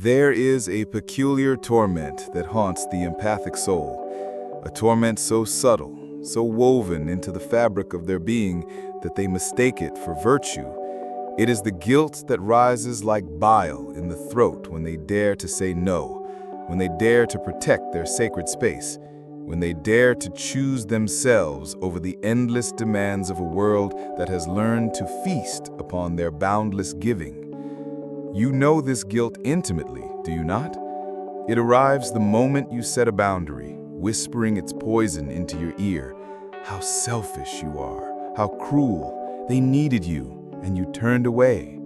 There is a peculiar torment that haunts the empathic soul, a torment so subtle, so woven into the fabric of their being that they mistake it for virtue. It is the guilt that rises like bile in the throat when they dare to say no, when they dare to protect their sacred space, when they dare to choose themselves over the endless demands of a world that has learned to feast upon their boundless giving. You know this guilt intimately, do you not? It arrives the moment you set a boundary, whispering its poison into your ear. How selfish you are, how cruel. They needed you, and you turned away.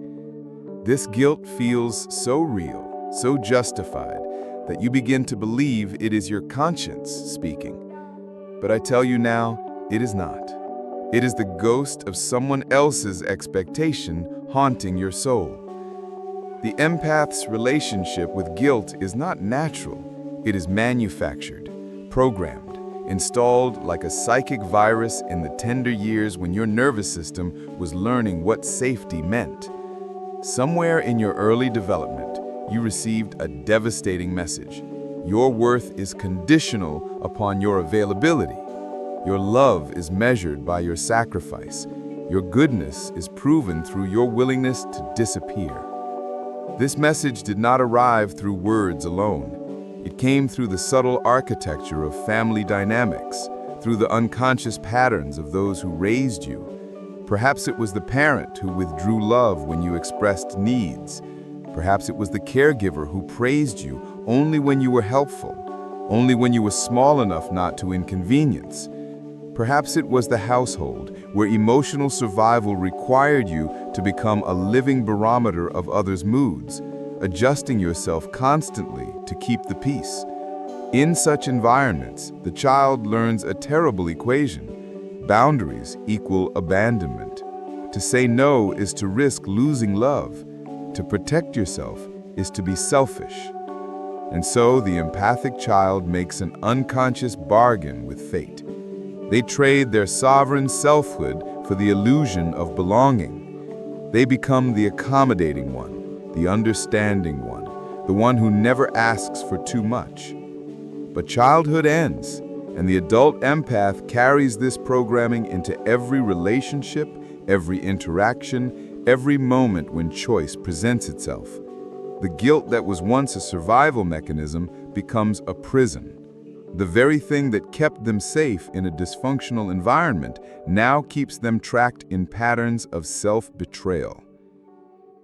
This guilt feels so real, so justified, that you begin to believe it is your conscience speaking. But I tell you now, it is not. It is the ghost of someone else's expectation haunting your soul. The empath's relationship with guilt is not natural. It is manufactured, programmed, installed like a psychic virus in the tender years when your nervous system was learning what safety meant. Somewhere in your early development, you received a devastating message. Your worth is conditional upon your availability. Your love is measured by your sacrifice. Your goodness is proven through your willingness to disappear. This message did not arrive through words alone. It came through the subtle architecture of family dynamics, through the unconscious patterns of those who raised you. Perhaps it was the parent who withdrew love when you expressed needs. Perhaps it was the caregiver who praised you only when you were helpful, only when you were small enough not to inconvenience. Perhaps it was the household where emotional survival required you to become a living barometer of others' moods, adjusting yourself constantly to keep the peace. In such environments, the child learns a terrible equation. Boundaries equal abandonment. To say no is to risk losing love. To protect yourself is to be selfish. And so the empathic child makes an unconscious bargain with fate. They trade their sovereign selfhood for the illusion of belonging. They become the accommodating one, the understanding one, the one who never asks for too much. But childhood ends, and the adult empath carries this programming into every relationship, every interaction, every moment when choice presents itself. The guilt that was once a survival mechanism becomes a prison. The very thing that kept them safe in a dysfunctional environment now keeps them trapped in patterns of self-betrayal.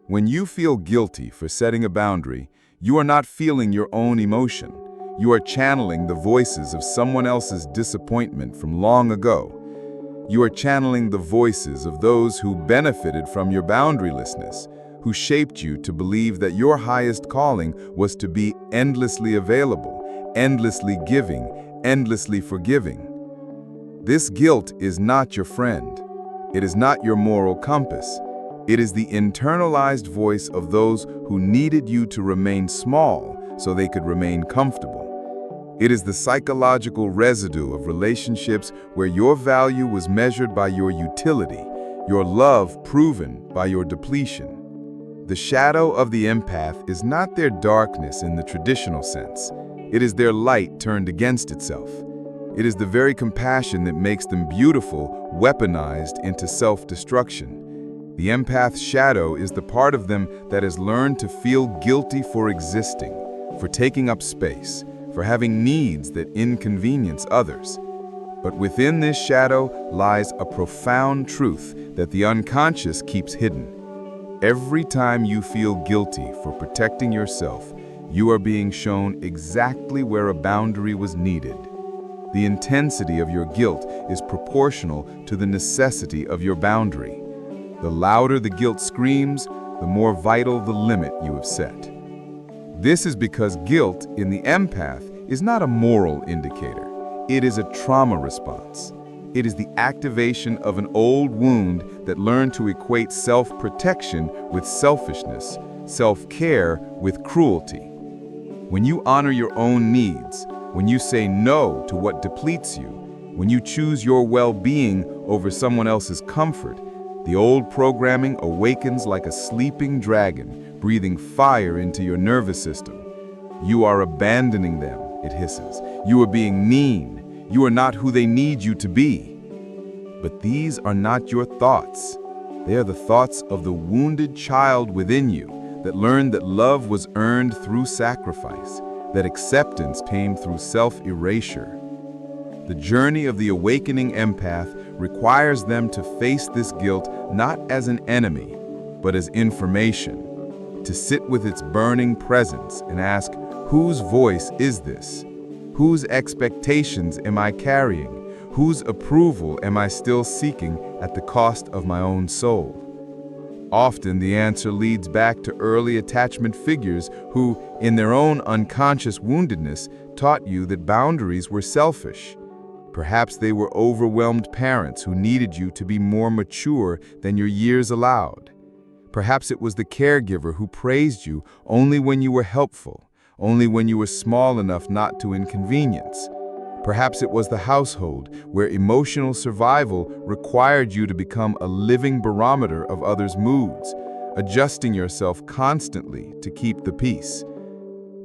When you feel guilty for setting a boundary, you are not feeling your own emotion. You are channeling the voices of someone else's disappointment from long ago. You are channeling the voices of those who benefited from your boundarylessness, who shaped you to believe that your highest calling was to be endlessly available, endlessly giving, endlessly forgiving. This guilt is not your friend. It is not your moral compass. It is the internalized voice of those who needed you to remain small so they could remain comfortable. It is the psychological residue of relationships where your value was measured by your utility, your love proven by your depletion. The shadow of the empath is not their darkness in the traditional sense. It is their light turned against itself. It is the very compassion that makes them beautiful, weaponized into self-destruction. The empath's shadow is the part of them that has learned to feel guilty for existing, for taking up space, for having needs that inconvenience others. But within this shadow lies a profound truth that the unconscious keeps hidden. Every time you feel guilty for protecting yourself, you are being shown exactly where a boundary was needed. The intensity of your guilt is proportional to the necessity of your boundary. The louder the guilt screams, the more vital the limit you have set. This is because guilt in the empath is not a moral indicator. It is a trauma response. It is the activation of an old wound that learned to equate self-protection with selfishness, self-care with cruelty. When you honor your own needs, when you say no to what depletes you, when you choose your well-being over someone else's comfort, the old programming awakens like a sleeping dragon, breathing fire into your nervous system. You are abandoning them, it hisses. You are being mean. You are not who they need you to be. But these are not your thoughts. They are the thoughts of the wounded child within you that learned that love was earned through sacrifice, that acceptance came through self-erasure. The journey of the awakening empath requires them to face this guilt not as an enemy, but as information, to sit with its burning presence and ask, whose voice is this? Whose expectations am I carrying? Whose approval am I still seeking at the cost of my own soul? Often the answer leads back to early attachment figures who, in their own unconscious woundedness, taught you that boundaries were selfish. Perhaps they were overwhelmed parents who needed you to be more mature than your years allowed. Perhaps it was the caregiver who praised you only when you were helpful, only when you were small enough not to inconvenience. Perhaps it was the household where emotional survival required you to become a living barometer of others' moods, adjusting yourself constantly to keep the peace.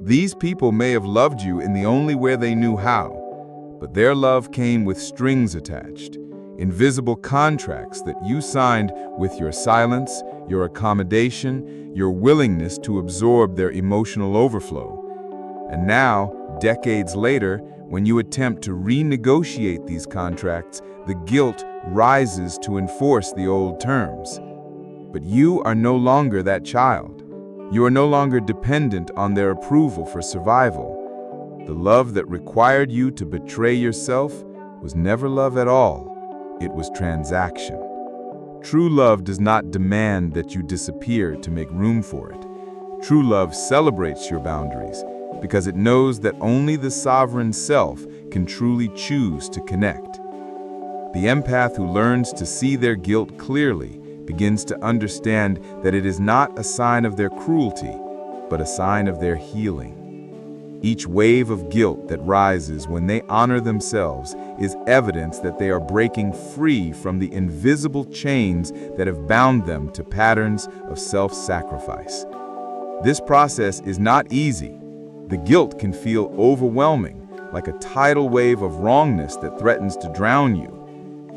These people may have loved you in the only way they knew how, but their love came with strings attached, invisible contracts that you signed with your silence, your accommodation, your willingness to absorb their emotional overflow. And now, decades later, when you attempt to renegotiate these contracts, the guilt rises to enforce the old terms. But you are no longer that child. You are no longer dependent on their approval for survival. The love that required you to betray yourself was never love at all. It was transaction. True love does not demand that you disappear to make room for it. True love celebrates your boundaries, because it knows that only the sovereign self can truly choose to connect. The empath who learns to see their guilt clearly begins to understand that it is not a sign of their cruelty, but a sign of their healing. Each wave of guilt that rises when they honor themselves is evidence that they are breaking free from the invisible chains that have bound them to patterns of self-sacrifice. This process is not easy. The guilt can feel overwhelming, like a tidal wave of wrongness that threatens to drown you.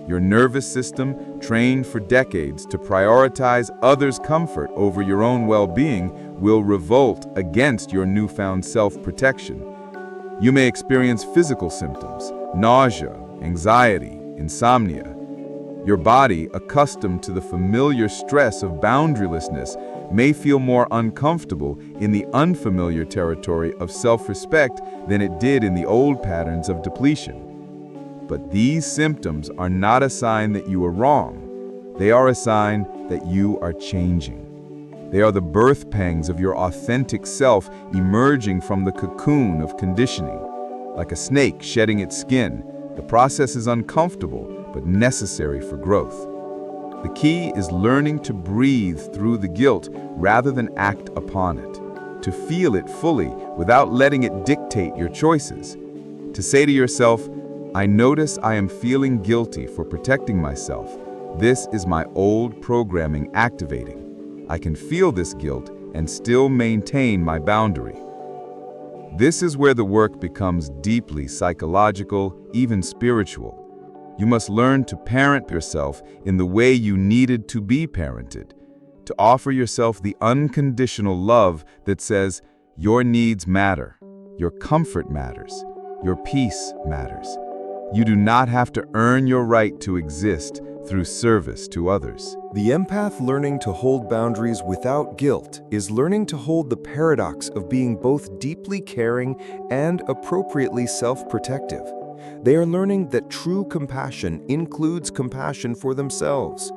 Your nervous system, trained for decades to prioritize others' comfort over your own well-being, will revolt against your newfound self-protection. You may experience physical symptoms, nausea, anxiety, insomnia. Your body, accustomed to the familiar stress of boundarylessness, may feel more uncomfortable in the unfamiliar territory of self-respect than it did in the old patterns of depletion. But these symptoms are not a sign that you are wrong. They are a sign that you are changing. They are the birth pangs of your authentic self emerging from the cocoon of conditioning. Like a snake shedding its skin, the process is uncomfortable but necessary for growth. The key is learning to breathe through the guilt rather than act upon it, to feel it fully without letting it dictate your choices, to say to yourself, I notice I am feeling guilty for protecting myself. This is my old programming activating. I can feel this guilt and still maintain my boundary. This is where the work becomes deeply psychological, even spiritual. You must learn to parent yourself in the way you needed to be parented, to offer yourself the unconditional love that says, your needs matter, your comfort matters, your peace matters. You do not have to earn your right to exist through service to others. The empath learning to hold boundaries without guilt is learning to hold the paradox of being both deeply caring and appropriately self-protective. They are learning that true compassion includes compassion for themselves.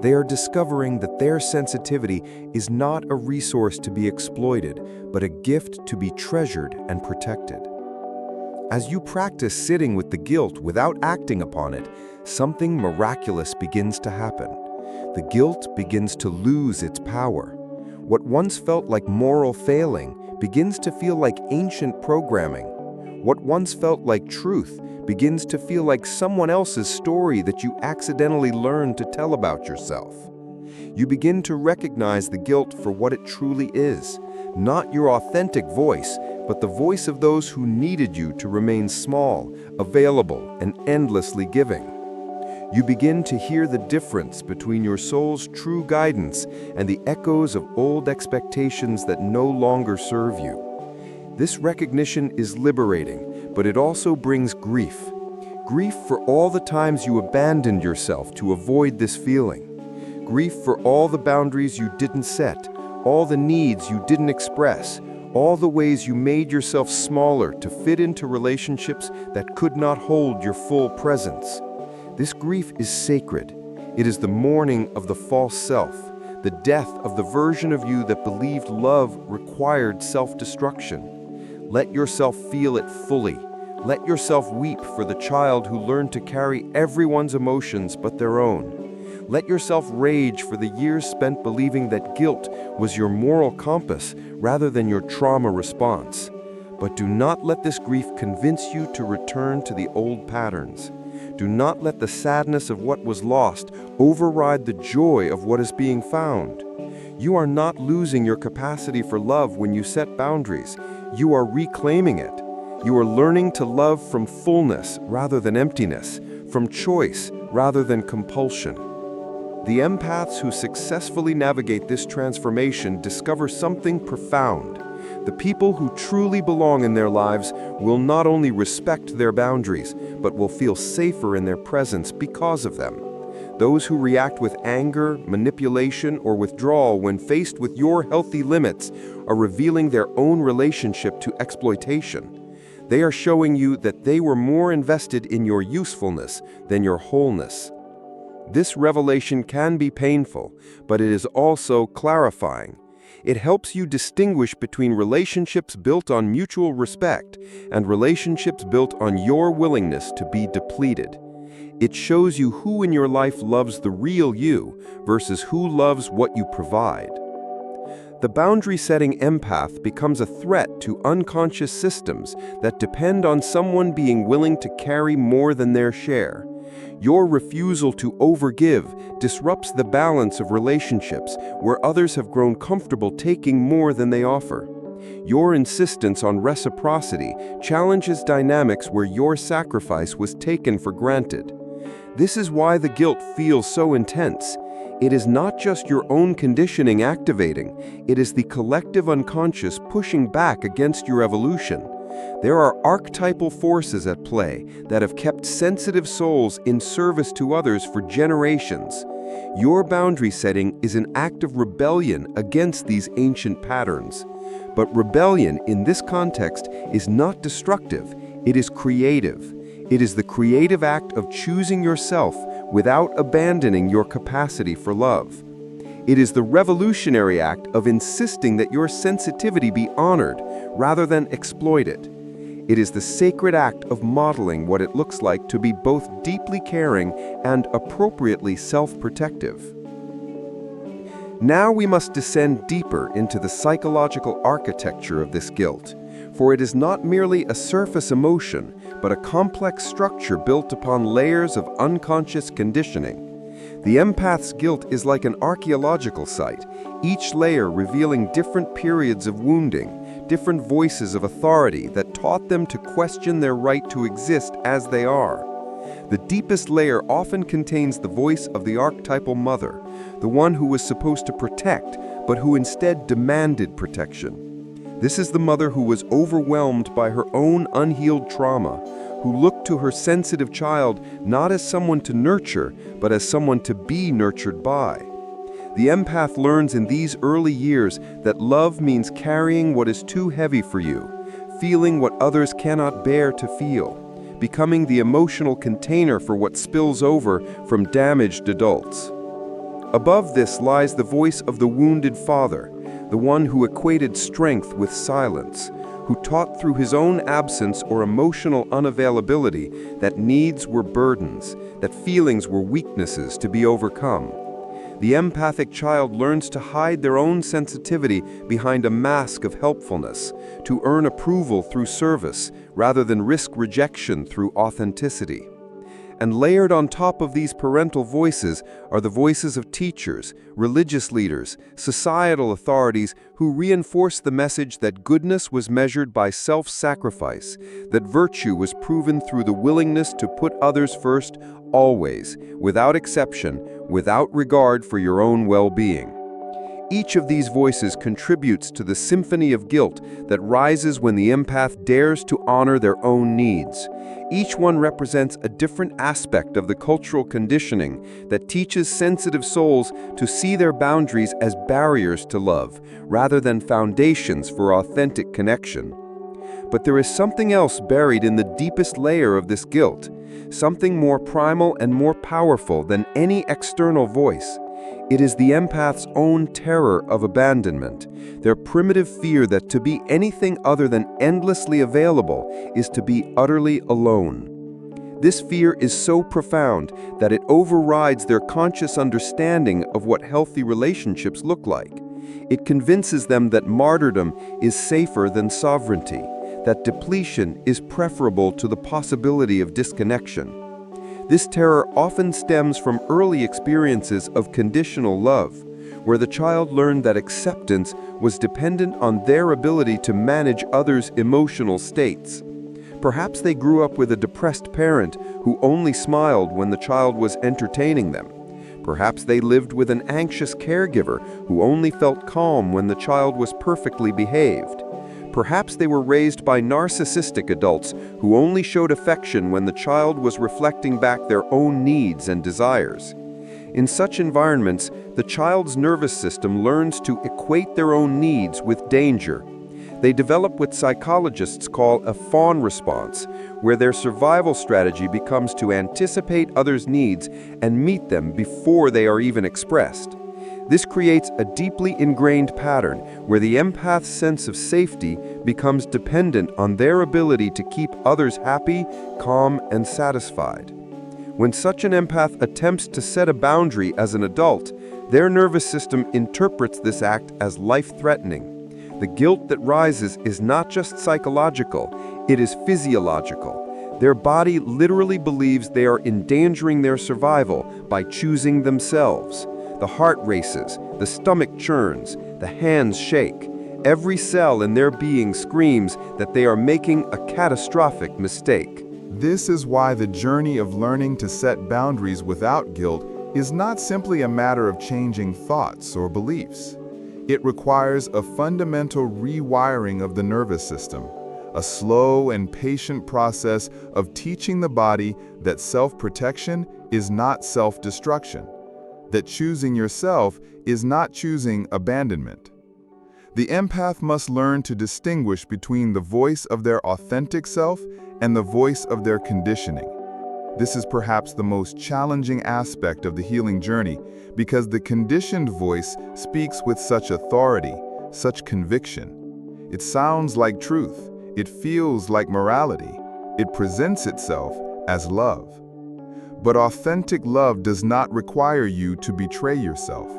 They are discovering that their sensitivity is not a resource to be exploited, but a gift to be treasured and protected. As you practice sitting with the guilt without acting upon it, something miraculous begins to happen. The guilt begins to lose its power. What once felt like moral failing begins to feel like ancient programming. What once felt like truth begins to feel like someone else's story that you accidentally learned to tell about yourself. You begin to recognize the guilt for what it truly is, not your authentic voice, but the voice of those who needed you to remain small, available, and endlessly giving. You begin to hear the difference between your soul's true guidance and the echoes of old expectations that no longer serve you. This recognition is liberating, but it also brings grief. Grief for all the times you abandoned yourself to avoid this feeling. Grief for all the boundaries you didn't set, all the needs you didn't express, all the ways you made yourself smaller to fit into relationships that could not hold your full presence. This grief is sacred. It is the mourning of the false self, the death of the version of you that believed love required self-destruction. Let yourself feel it fully. Let yourself weep for the child who learned to carry everyone's emotions but their own. Let yourself rage for the years spent believing that guilt was your moral compass rather than your trauma response. But do not let this grief convince you to return to the old patterns. Do not let the sadness of what was lost override the joy of what is being found. You are not losing your capacity for love when you set boundaries. You are reclaiming it. You are learning to love from fullness rather than emptiness, from choice rather than compulsion. The empaths who successfully navigate this transformation discover something profound. The people who truly belong in their lives will not only respect their boundaries, but will feel safer in their presence because of them. Those who react with anger, manipulation, or withdrawal when faced with your healthy limits are revealing their own relationship to exploitation. They are showing you that they were more invested in your usefulness than your wholeness. This revelation can be painful, but it is also clarifying. It helps you distinguish between relationships built on mutual respect and relationships built on your willingness to be depleted. It shows you who in your life loves the real you versus who loves what you provide. The boundary-setting empath becomes a threat to unconscious systems that depend on someone being willing to carry more than their share. Your refusal to overgive disrupts the balance of relationships where others have grown comfortable taking more than they offer. Your insistence on reciprocity challenges dynamics where your sacrifice was taken for granted. This is why the guilt feels so intense. It is not just your own conditioning activating, it is the collective unconscious pushing back against your evolution. There are archetypal forces at play that have kept sensitive souls in service to others for generations. Your boundary setting is an act of rebellion against these ancient patterns. But rebellion in this context is not destructive, it is creative. It is the creative act of choosing yourself without abandoning your capacity for love. It is the revolutionary act of insisting that your sensitivity be honored rather than exploited. It is the sacred act of modeling what it looks like to be both deeply caring and appropriately self-protective. Now we must descend deeper into the psychological architecture of this guilt, for it is not merely a surface emotion, but a complex structure built upon layers of unconscious conditioning. The empath's guilt is like an archaeological site, each layer revealing different periods of wounding, different voices of authority that taught them to question their right to exist as they are. The deepest layer often contains the voice of the archetypal mother, the one who was supposed to protect, but who instead demanded protection. This is the mother who was overwhelmed by her own unhealed trauma, who looked to her sensitive child not as someone to nurture, but as someone to be nurtured by. The empath learns in these early years that love means carrying what is too heavy for you, feeling what others cannot bear to feel, becoming the emotional container for what spills over from damaged adults. Above this lies the voice of the wounded father, the one who equated strength with silence, who taught through his own absence or emotional unavailability that needs were burdens, that feelings were weaknesses to be overcome. The empathic child learns to hide their own sensitivity behind a mask of helpfulness, to earn approval through service rather than risk rejection through authenticity. And layered on top of these parental voices are the voices of teachers, religious leaders, societal authorities who reinforce the message that goodness was measured by self-sacrifice, that virtue was proven through the willingness to put others first, always, without exception, without regard for your own well-being. Each of these voices contributes to the symphony of guilt that rises when the empath dares to honor their own needs. Each one represents a different aspect of the cultural conditioning that teaches sensitive souls to see their boundaries as barriers to love, rather than foundations for authentic connection. But there is something else buried in the deepest layer of this guilt, something more primal and more powerful than any external voice. It is the empath's own terror of abandonment, their primitive fear that to be anything other than endlessly available is to be utterly alone. This fear is so profound that it overrides their conscious understanding of what healthy relationships look like. It convinces them that martyrdom is safer than sovereignty, that depletion is preferable to the possibility of disconnection. This terror often stems from early experiences of conditional love, where the child learned that acceptance was dependent on their ability to manage others' emotional states. Perhaps they grew up with a depressed parent who only smiled when the child was entertaining them. Perhaps they lived with an anxious caregiver who only felt calm when the child was perfectly behaved. Perhaps they were raised by narcissistic adults who only showed affection when the child was reflecting back their own needs and desires. In such environments, the child's nervous system learns to equate their own needs with danger. They develop what psychologists call a fawn response, where their survival strategy becomes to anticipate others' needs and meet them before they are even expressed. This creates a deeply ingrained pattern where the empath's sense of safety becomes dependent on their ability to keep others happy, calm, and satisfied. When such an empath attempts to set a boundary as an adult, their nervous system interprets this act as life-threatening. The guilt that rises is not just psychological, it is physiological. Their body literally believes they are endangering their survival by choosing themselves. The heart races, the stomach churns, the hands shake. Every cell in their being screams that they are making a catastrophic mistake. This is why the journey of learning to set boundaries without guilt is not simply a matter of changing thoughts or beliefs. It requires a fundamental rewiring of the nervous system, a slow and patient process of teaching the body that self-protection is not self-destruction, that choosing yourself is not choosing abandonment. The empath must learn to distinguish between the voice of their authentic self and the voice of their conditioning. This is perhaps the most challenging aspect of the healing journey because the conditioned voice speaks with such authority, such conviction. It sounds like truth. It feels like morality. It presents itself as love. But authentic love does not require you to betray yourself.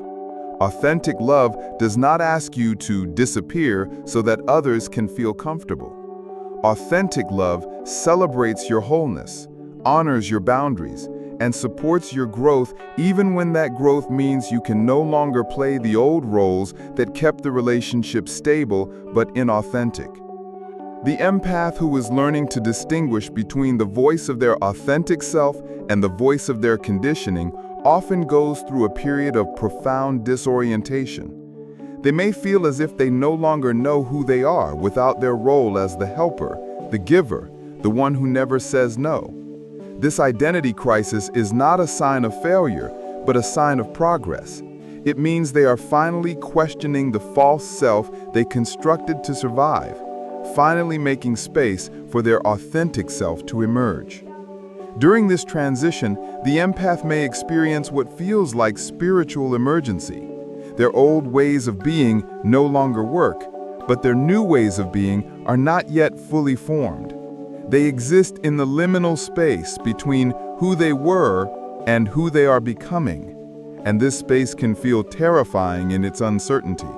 Authentic love does not ask you to disappear so that others can feel comfortable. Authentic love celebrates your wholeness, honors your boundaries, and supports your growth even when that growth means you can no longer play the old roles that kept the relationship stable but inauthentic. The empath who is learning to distinguish between the voice of their authentic self and the voice of their conditioning often goes through a period of profound disorientation. They may feel as if they no longer know who they are without their role as the helper, the giver, the one who never says no. This identity crisis is not a sign of failure, but a sign of progress. It means they are finally questioning the false self they constructed to survive, finally making space for their authentic self to emerge. During this transition, the empath may experience what feels like spiritual emergency. Their old ways of being no longer work, but their new ways of being are not yet fully formed. They exist in the liminal space between who they were and who they are becoming, and this space can feel terrifying in its uncertainty.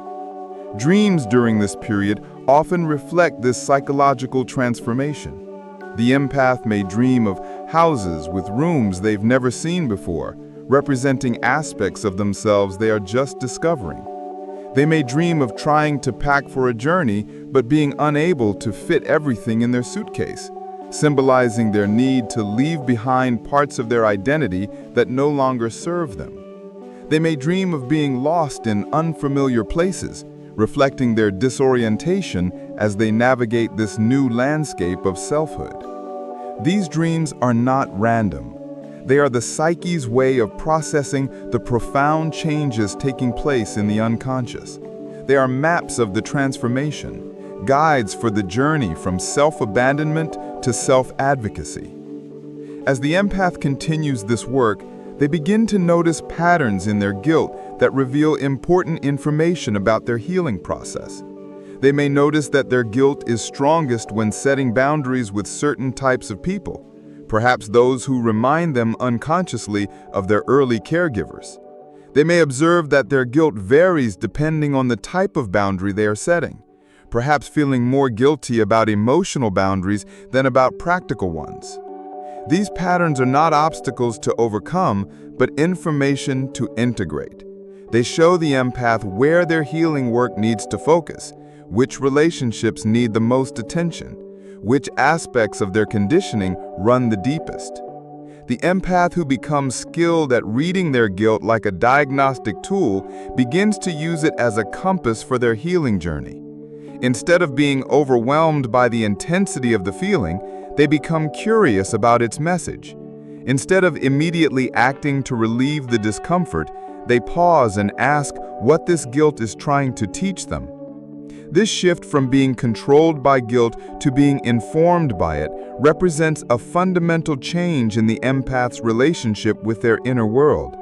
Dreams during this period often reflect this psychological transformation. The empath may dream of houses with rooms they've never seen before, representing aspects of themselves they are just discovering. They may dream of trying to pack for a journey, but being unable to fit everything in their suitcase, symbolizing their need to leave behind parts of their identity that no longer serve them. They may dream of being lost in unfamiliar places, reflecting their disorientation as they navigate this new landscape of selfhood. These dreams are not random. They are the psyche's way of processing the profound changes taking place in the unconscious. They are maps of the transformation, guides for the journey from self-abandonment to self-advocacy. As the empath continues this work, they begin to notice patterns in their guilt that reveal important information about their healing process. They may notice that their guilt is strongest when setting boundaries with certain types of people, perhaps those who remind them unconsciously of their early caregivers. They may observe that their guilt varies depending on the type of boundary they are setting, perhaps feeling more guilty about emotional boundaries than about practical ones. These patterns are not obstacles to overcome, but information to integrate. They show the empath where their healing work needs to focus, which relationships need the most attention, which aspects of their conditioning run the deepest. The empath who becomes skilled at reading their guilt like a diagnostic tool begins to use it as a compass for their healing journey. Instead of being overwhelmed by the intensity of the feeling, they become curious about its message. Instead of immediately acting to relieve the discomfort, they pause and ask what this guilt is trying to teach them. This shift from being controlled by guilt to being informed by it represents a fundamental change in the empath's relationship with their inner world.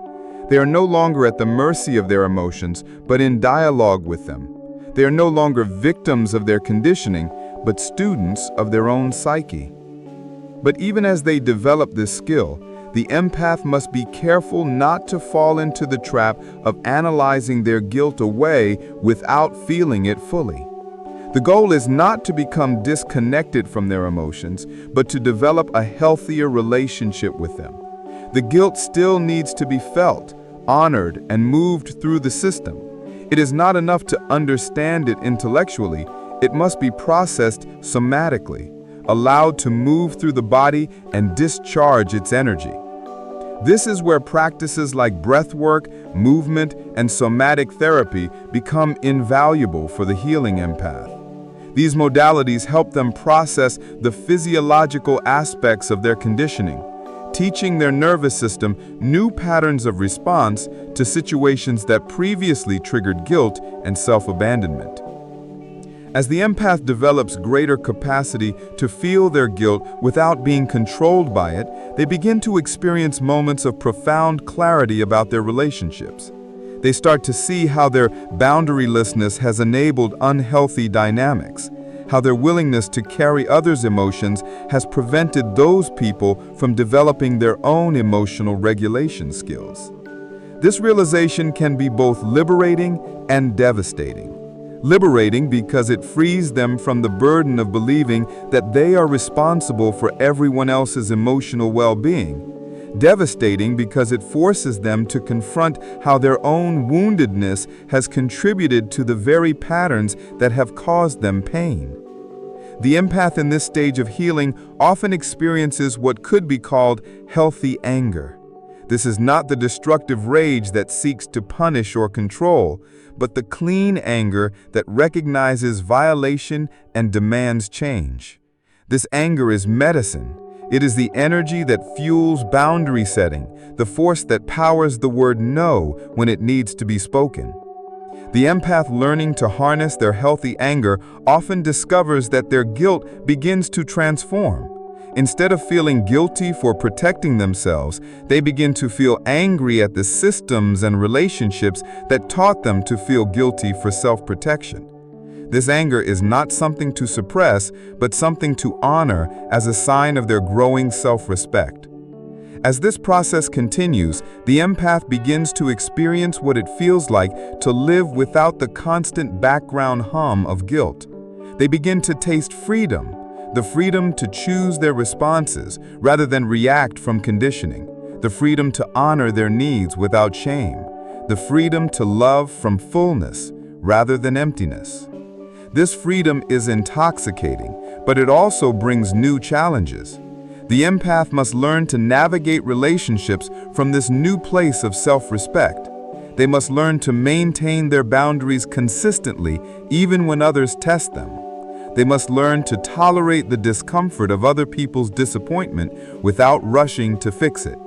They are no longer at the mercy of their emotions, but in dialogue with them. They are no longer victims of their conditioning, but students of their own psyche. But even as they develop this skill, the empath must be careful not to fall into the trap of analyzing their guilt away without feeling it fully. The goal is not to become disconnected from their emotions, but to develop a healthier relationship with them. The guilt still needs to be felt, honored, and moved through the system. It is not enough to understand it intellectually, it must be processed somatically, allowed to move through the body and discharge its energy. This is where practices like breathwork, movement, and somatic therapy become invaluable for the healing empath. These modalities help them process the physiological aspects of their conditioning, teaching their nervous system new patterns of response to situations that previously triggered guilt and self-abandonment. As the empath develops greater capacity to feel their guilt without being controlled by it, they begin to experience moments of profound clarity about their relationships. They start to see how their boundarylessness has enabled unhealthy dynamics, how their willingness to carry others' emotions has prevented those people from developing their own emotional regulation skills. This realization can be both liberating and devastating. Liberating because it frees them from the burden of believing that they are responsible for everyone else's emotional well-being. Devastating because it forces them to confront how their own woundedness has contributed to the very patterns that have caused them pain. The empath in this stage of healing often experiences what could be called healthy anger. This is not the destructive rage that seeks to punish or control, but the clean anger that recognizes violation and demands change. This anger is medicine. It is the energy that fuels boundary setting, the force that powers the word no when it needs to be spoken. The empath learning to harness their healthy anger often discovers that their guilt begins to transform. Instead of feeling guilty for protecting themselves, they begin to feel angry at the systems and relationships that taught them to feel guilty for self-protection. This anger is not something to suppress, but something to honor as a sign of their growing self-respect. As this process continues, the empath begins to experience what it feels like to live without the constant background hum of guilt. They begin to taste freedom, the freedom to choose their responses rather than react from conditioning, the freedom to honor their needs without shame, the freedom to love from fullness rather than emptiness. This freedom is intoxicating, but it also brings new challenges. The empath must learn to navigate relationships from this new place of self-respect. They must learn to maintain their boundaries consistently even when others test them. They must learn to tolerate the discomfort of other people's disappointment without rushing to fix it.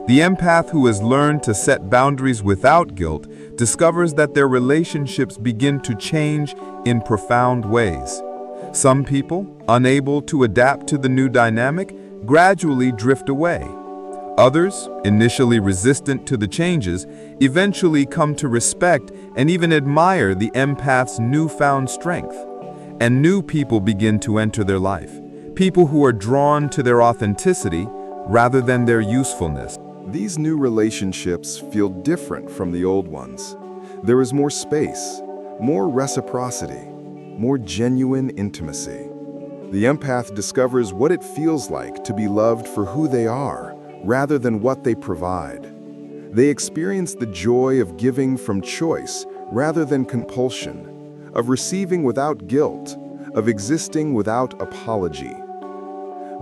The empath who has learned to set boundaries without guilt discovers that their relationships begin to change in profound ways. Some people, unable to adapt to the new dynamic, gradually drift away. Others, initially resistant to the changes, eventually come to respect and even admire the empath's newfound strength. And new people begin to enter their life, people who are drawn to their authenticity rather than their usefulness. These new relationships feel different from the old ones. There is more space, more reciprocity, more genuine intimacy. The empath discovers what it feels like to be loved for who they are, rather than what they provide. They experience the joy of giving from choice rather than compulsion, of receiving without guilt, of existing without apology.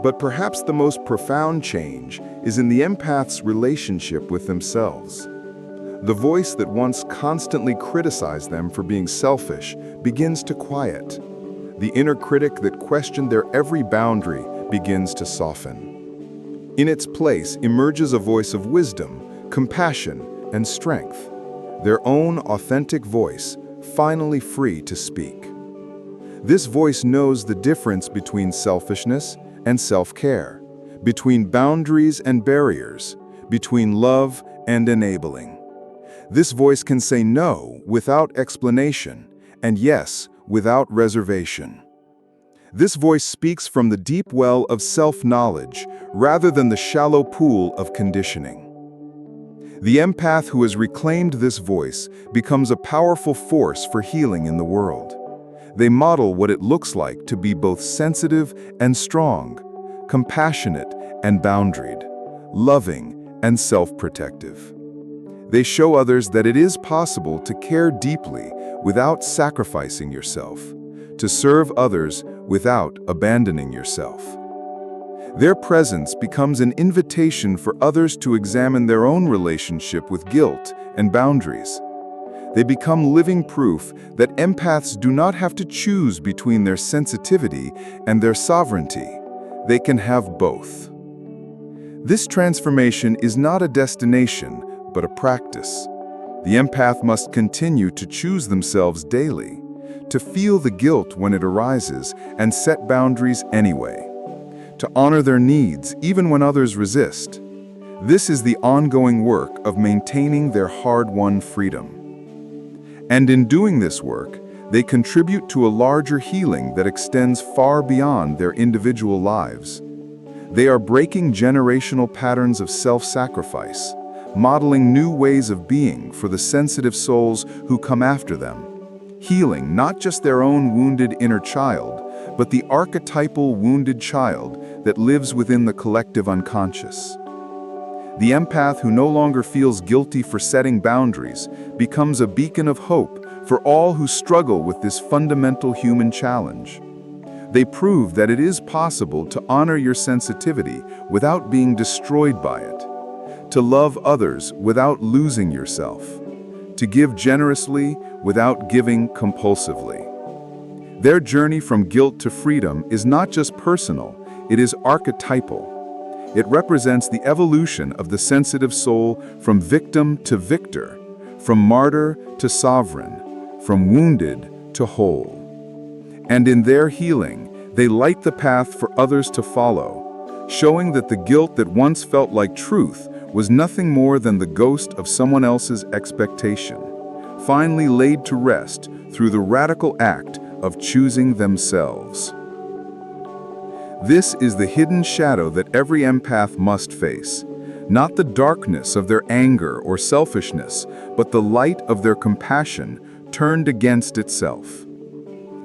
But perhaps the most profound change is in the empath's relationship with themselves. The voice that once constantly criticized them for being selfish begins to quiet. The inner critic that questioned their every boundary begins to soften. In its place emerges a voice of wisdom, compassion, and strength, their own authentic voice, finally free to speak. This voice knows the difference between selfishness and self-care, between boundaries and barriers, between love and enabling. This voice can say no without explanation and yes without reservation. This voice speaks from the deep well of self-knowledge rather than the shallow pool of conditioning. The empath who has reclaimed this voice becomes a powerful force for healing in the world. They model what it looks like to be both sensitive and strong, compassionate and boundaried, loving and self-protective. They show others that it is possible to care deeply without sacrificing yourself, to serve others without abandoning yourself. Their presence becomes an invitation for others to examine their own relationship with guilt and boundaries. They become living proof that empaths do not have to choose between their sensitivity and their sovereignty. They can have both. This transformation is not a destination, but a practice. The empath must continue to choose themselves daily, to feel the guilt when it arises and set boundaries anyway, to honor their needs even when others resist. This is the ongoing work of maintaining their hard-won freedom. And in doing this work, they contribute to a larger healing that extends far beyond their individual lives. They are breaking generational patterns of self-sacrifice, modeling new ways of being for the sensitive souls who come after them, healing not just their own wounded inner child, but the archetypal wounded child that lives within the collective unconscious. The empath who no longer feels guilty for setting boundaries becomes a beacon of hope for all who struggle with this fundamental human challenge. They prove that it is possible to honor your sensitivity without being destroyed by it, to love others without losing yourself, to give generously without giving compulsively. Their journey from guilt to freedom is not just personal, it is archetypal. It represents the evolution of the sensitive soul from victim to victor, from martyr to sovereign, from wounded to whole. And in their healing, they light the path for others to follow, showing that the guilt that once felt like truth was nothing more than the ghost of someone else's expectation, finally laid to rest through the radical act of choosing themselves. This is the hidden shadow that every empath must face, not the darkness of their anger or selfishness, but the light of their compassion turned against itself.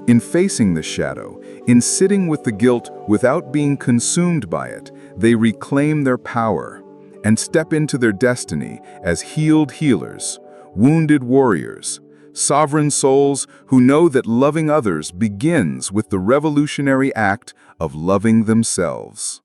In facing the shadow, in sitting with the guilt without being consumed by it, they reclaim their power and step into their destiny as healed healers, wounded warriors, sovereign souls who know that loving others begins with the revolutionary act of loving themselves.